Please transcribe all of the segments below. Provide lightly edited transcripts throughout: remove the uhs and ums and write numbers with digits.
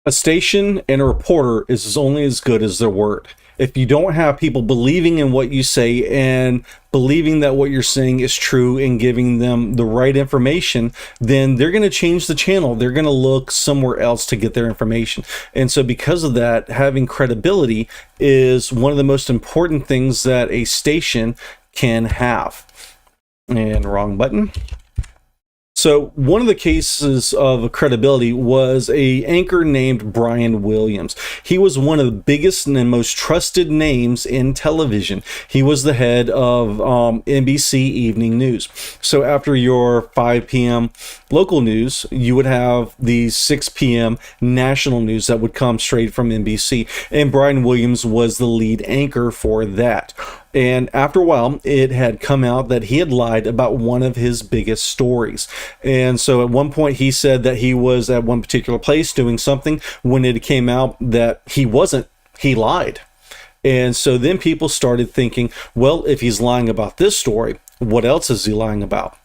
A station and a reporter is only as good as their word. If you don't have people believing in what you say and believing that what you're saying is true and giving them the right information, then they're going to change the channel. They're going to look somewhere else to get their information. And so because of that, having credibility is one of the most important things that a station can have. And wrong button. So one of the cases of credibility was a anchor named Brian Williams. He was one of the biggest and most trusted names in television. He was the head of NBC Evening News. So after your 5 p.m. local news, you would have the 6 p.m. national news that would come straight from NBC. And Brian Williams was the lead anchor for that. And after a while, it had come out that he had lied about one of his biggest stories. And so at one point, he said that he was at one particular place doing something. When it came out that he wasn't, he lied. And so then people started thinking, well, if he's lying about this story, what else is he lying about?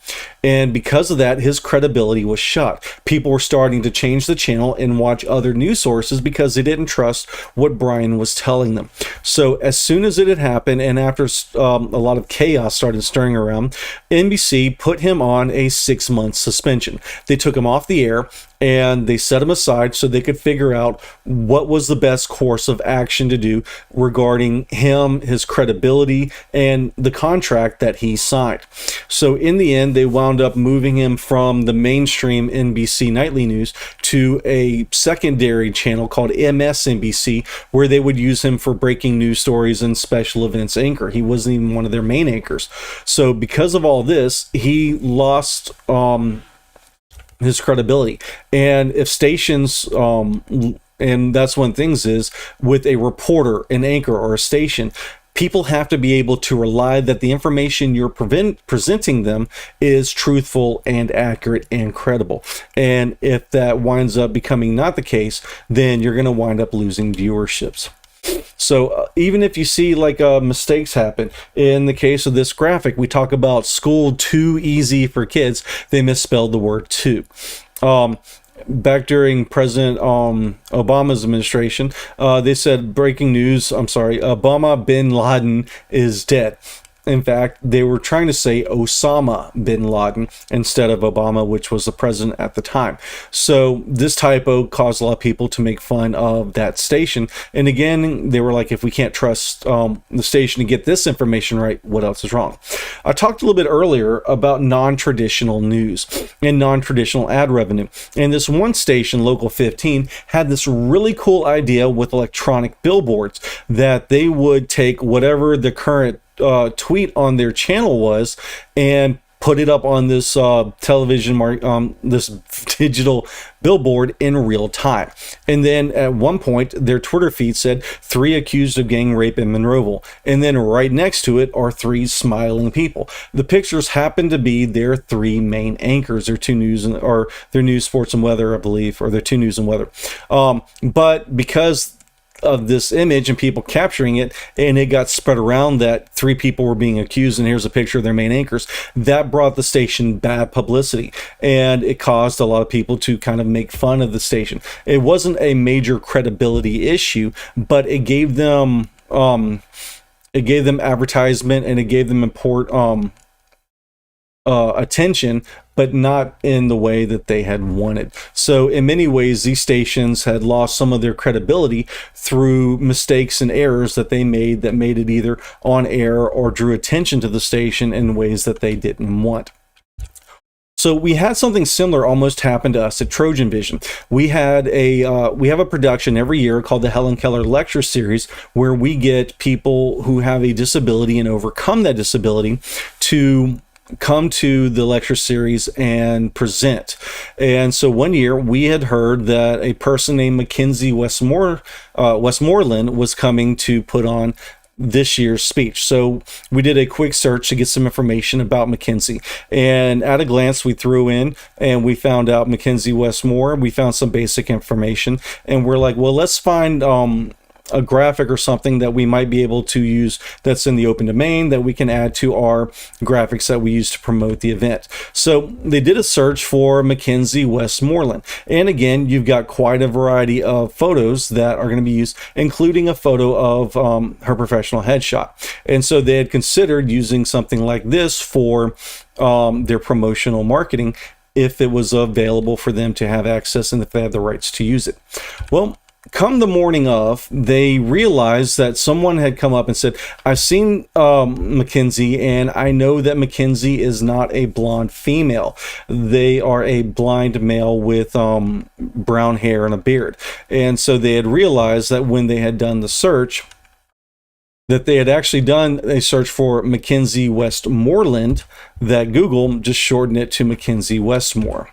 And because of that, his credibility was shot. People were starting to change the channel and watch other news sources because they didn't trust what Brian was telling them. So as soon as it had happened, and after a lot of chaos started stirring around, NBC put him on a 6-month suspension. They took him off the air and they set him aside so they could figure out what was the best course of action to do regarding him, his credibility, and the contract that he signed. So in the end, they wound up moving him from the mainstream NBC nightly news to a secondary channel called MSNBC, where they would use him for breaking news stories and special events anchor. He wasn't even one of their main anchors. So because of all this, he lost his credibility. And if stations and that's one of the things is with a reporter, an anchor, or a station, people have to be able to rely that the information you're presenting them is truthful and accurate and credible. And if that winds up becoming not the case, then you're going to wind up losing viewerships. So even if you see like mistakes happen, in the case of this graphic, we talk about school too easy for kids. They misspelled the word too. Back during President Obama's administration, they said breaking news, Obama bin Laden is dead. In fact, they were trying to say Osama bin Laden instead of Obama, which was the president at the time. So this typo caused a lot of people to make fun of that station. And again, they were like, if we can't trust the station to get this information right, what else is wrong? I talked a little bit earlier about non-traditional news and non-traditional ad revenue. And this one station, Local 15, had this really cool idea with electronic billboards that they would take whatever the current tweet on their channel was and put it up on this this digital billboard in real time. And then at one point, their Twitter feed said 3 accused of gang rape in Monroeville. And then right next to it are 3 smiling people. The pictures happen to be their 3 main anchors, their 2 news or their news, sports, and weather, I believe, or their 2 news and weather. But because of this image and people capturing it, and it got spread around that 3 people were being accused, and here's a picture of their main anchors, that brought the station bad publicity, and it caused a lot of people to kind of make fun of the station. It wasn't a major credibility issue, but it gave them advertisement, and it gave them attention, but not in the way that they had wanted. So in many ways, these stations had lost some of their credibility through mistakes and errors that they made that made it either on air or drew attention to the station in ways that they didn't want. So we had something similar almost happen to us at Trojan Vision. We have a production every year called the Helen Keller Lecture Series, where we get people who have a disability and overcome that disability to come to the lecture series and present. And so one year we had heard that a person named Mackenzie Westmoreland was coming to put on this year's speech. So we did a quick search to get some information about Mackenzie, and at a glance we threw in and we found out Mackenzie Westmore. We found some basic information, and we're like, well, let's find a graphic or something that we might be able to use that's in the open domain that we can add to our graphics that we use to promote the event. So they did a search for Mackenzie Westmoreland. And again, you've got quite a variety of photos that are going to be used, including a photo of her professional headshot. And so they had considered using something like this for their promotional marketing if it was available for them to have access and if they had the rights to use it. Well, come the morning of, they realized that someone had come up and said, I've seen Mackenzie, and I know that Mackenzie is not a blonde female. They are a blind male with brown hair and a beard. And so they had realized that when they had done the search, that they had actually done a search for Mackenzie Westmoreland, that Google just shortened it to Mackenzie Westmore.